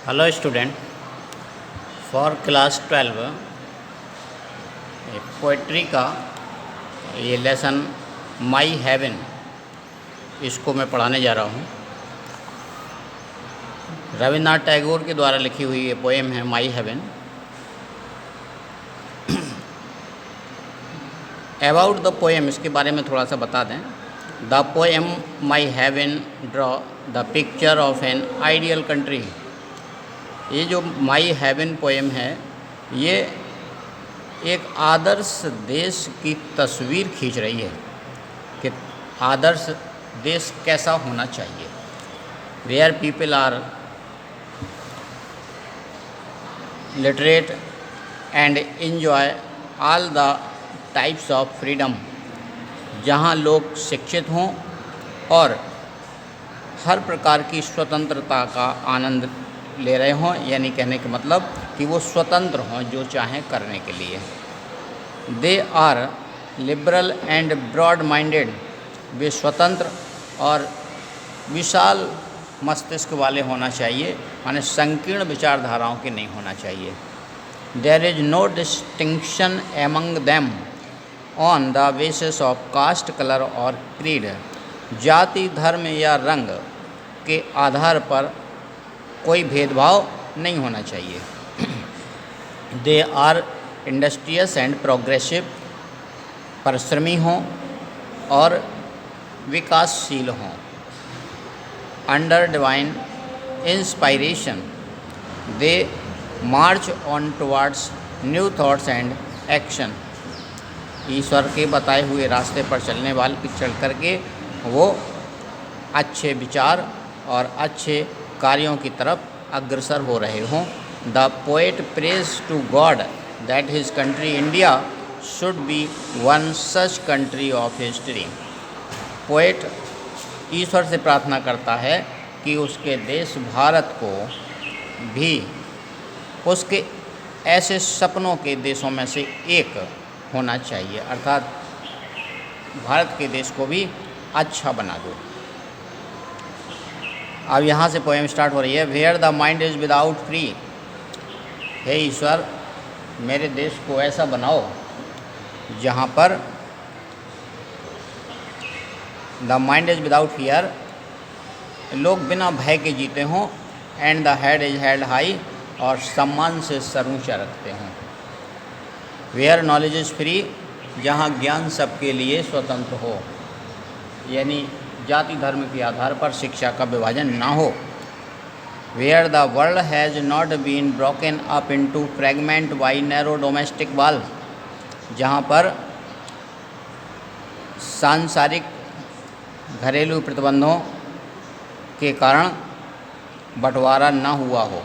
Hello student, for class 12 poetry का ये lesson my heaven इसको मैं पढ़ाने जा रहा हूँ। रविन्द्रनाथ टैगोर के द्वारा लिखी हुई ये पोएम है my heaven. About the poem, इसके बारे में थोड़ा सा बता दें। The poem my heaven draw the picture of an ideal country. ये जो माई हेवन पोएम है ये एक आदर्श देश की तस्वीर खींच रही है कि आदर्श देश कैसा होना चाहिए। Where people are literate and enjoy all the types of freedom, जहाँ लोग शिक्षित हों और हर प्रकार की स्वतंत्रता का आनंद ले रहे हों, यानी कहने का मतलब कि वो स्वतंत्र हों जो चाहें करने के लिए। They are liberal and broad minded, वे स्वतंत्र और विशाल मस्तिष्क वाले होना चाहिए, माने संकीर्ण विचारधाराओं के नहीं होना चाहिए। There is no distinction among them on the basis of caste, colour और क्रीड, जाति, धर्म या रंग के आधार पर कोई भेदभाव नहीं होना चाहिए। They are industrious and progressive, परिश्रमी हों और विकासशील हों। Under divine inspiration they march on towards new thoughts and action, ईश्वर के बताए हुए रास्ते पर चल करके वो अच्छे विचार और अच्छे कार्यों की तरफ अग्रसर हो रहे हों। The poet prays to God that his country India should be one such country of history. Poet ईश्वर से प्रार्थना करता है कि उसके देश भारत को भी उसके ऐसे सपनों के देशों में से एक होना चाहिए, अर्थात भारत के देश को भी अच्छा बना दो। अब यहाँ से पोएम स्टार्ट हो रही है। Where the mind is without free, हे ईश्वर मेरे देश को ऐसा बनाओ जहाँ पर the mind is without fear, लोग बिना भय के जीते हों। And the head is held high, और सम्मान से सर ऊँचा रखते हों। वेयर नॉलेज इज़ फ्री, जहाँ ज्ञान सबके लिए स्वतंत्र हो, यानी जाति धर्म के आधार पर शिक्षा का विभाजन ना हो। Where the world has not been broken up into fragment by narrow domestic wall, जहाँ पर सांसारिक घरेलू प्रतिबंधों के कारण बंटवारा ना हुआ हो,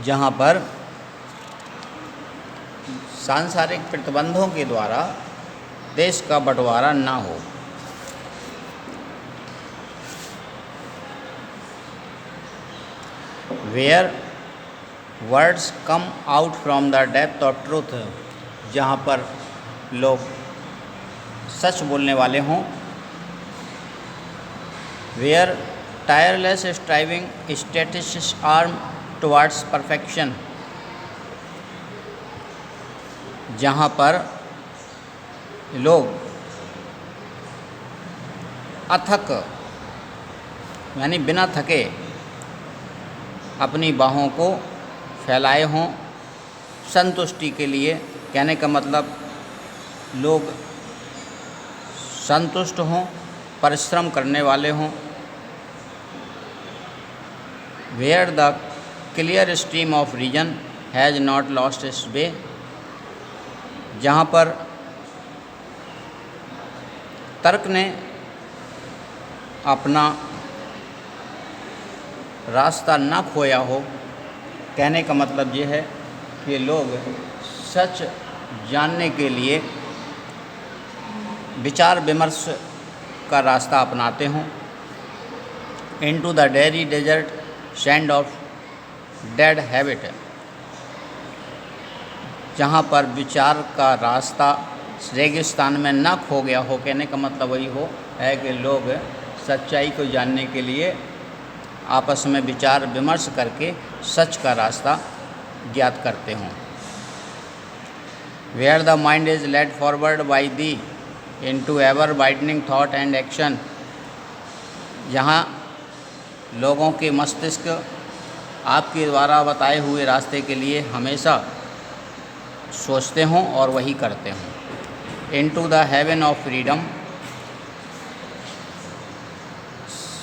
जहाँ पर सांसारिक प्रतिबंधों के द्वारा देश का बंटवारा ना हो। Where words come out from the depth of truth, जहाँ पर लोग सच बोलने वाले हों। Where tireless striving stretches arm towards perfection, जहाँ पर लोग अथक यानी बिना थके अपनी बाहों को फैलाए हों संतुष्टि के लिए। कहने का मतलब लोग संतुष्ट हों, परिश्रम करने वाले हों। Where the clear stream of reason has not lost its way, जहाँ पर तर्क ने अपना रास्ता ना खोया हो। कहने का मतलब ये है कि लोग सच जानने के लिए विचार विमर्श का रास्ता अपनाते हों। Into the dreary desert sand of dead habit, जहाँ पर विचार का रास्ता रेगिस्तान में ना खो गया हो। कहने का मतलब वही है कि लोग सच्चाई को जानने के लिए आपस में विचार विमर्श करके सच का रास्ता ज्ञात करते हों। Where the mind is led forward by thee into ever widening thought and action, जहाँ लोगों के मस्तिष्क आपके द्वारा बताए हुए रास्ते के लिए हमेशा सोचते हों और वही करते हों। Into the heaven of freedom,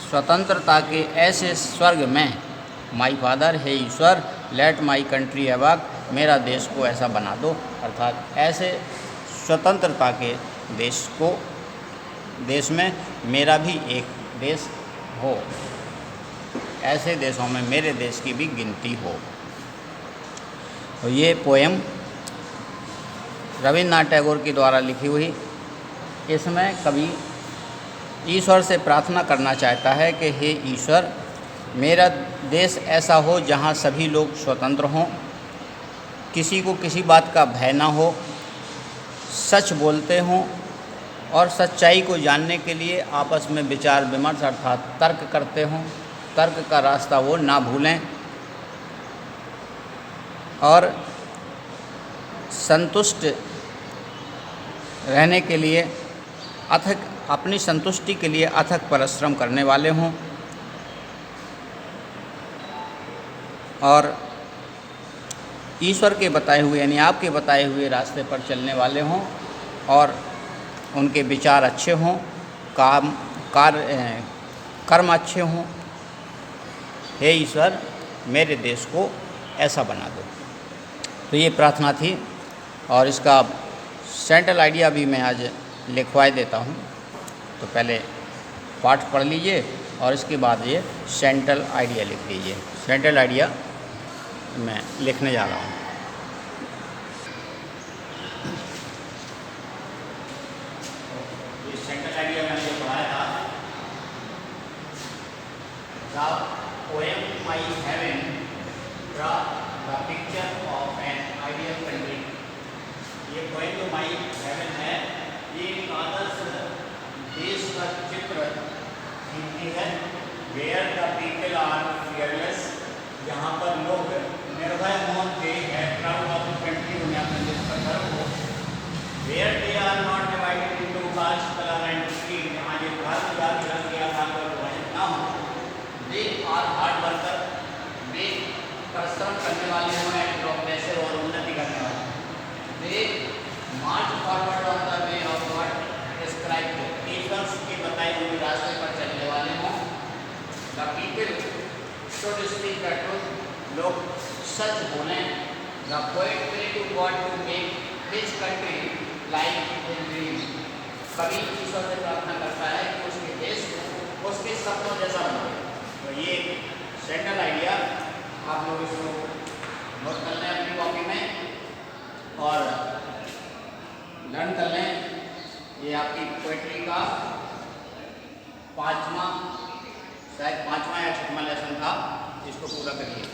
स्वतंत्रता के ऐसे स्वर्ग में, माई फादर, हे ईश्वर, लेट माई कंट्री अबाक, मेरा देश को ऐसा बना दो, अर्थात ऐसे स्वतंत्रता के देश में मेरा भी एक देश हो, ऐसे देशों में मेरे देश की भी गिनती हो। तो ये पोएम रविन्द्रनाथ टैगोर के द्वारा लिखी हुई। इसमें कवि ईश्वर से प्रार्थना करना चाहता है कि हे ईश्वर, मेरा देश ऐसा हो जहाँ सभी लोग स्वतंत्र हों, किसी को किसी बात का भय ना हो, सच बोलते हों और सच्चाई को जानने के लिए आपस में विचार विमर्श अर्थात तर्क करते हों, तर्क का रास्ता वो ना भूलें और संतुष्ट रहने के लिए अथक अपनी संतुष्टि के लिए अथक परिश्रम करने वाले हों और ईश्वर के बताए हुए यानी आपके बताए हुए रास्ते पर चलने वाले हों और उनके विचार अच्छे हों, कर्म अच्छे हों। हे ईश्वर, मेरे देश को ऐसा बना दो। तो ये प्रार्थना थी और इसका सेंट्रल आइडिया भी मैं आज लिखवाए देता हूँ। तो पहले पाठ पढ़ लीजिए और इसके बाद ये सेंट्रल आइडिया लिख लीजिए। सेंट्रल आइडिया मैं लिखने जा रहा हूँ। सेंट्रल आइडिया मैंने जो पढ़ाया था, the poem my heaven draw the picture of an ideal country. ये पोएम जो माई हेवन है, ये एक आदर्श देश का चित्र खींचती है। Where the people are fearless, जहाँ पर लोग निर्भय होंगे, प्राउड ऑफ कंट्री, उन्हें अपने देश पर गर्व हो। Where they are not divided into caste, colour and creed, जहाँ ये धर्म, जाति, रंग के आधार पर विभाजित ना हो। दे आर हार्ड वर्कर, वे परिश्रम करने वाले हों एंड प्रोग्रेसिव और उन्नति करने वाले। They march forward on the way of God describe, ईश्वर के बताए हुए रास्ते पर चलने वाले हों। The people should speak the truth, लोग सच बोलें। The poet pray to God to make his country like his dream, कवि ईश्वर से प्रार्थना करता है कि उसके देश को उसके सपनों जैसा बने। तो ये सेंट्रल आइडिया आप लोग इसको नोट कर लें अपनी कॉपी में और लर्न कर लें। ये आपकी पोएट्री का शायद पाँचवा या छठवां लेसन था, इसको पूरा करिए।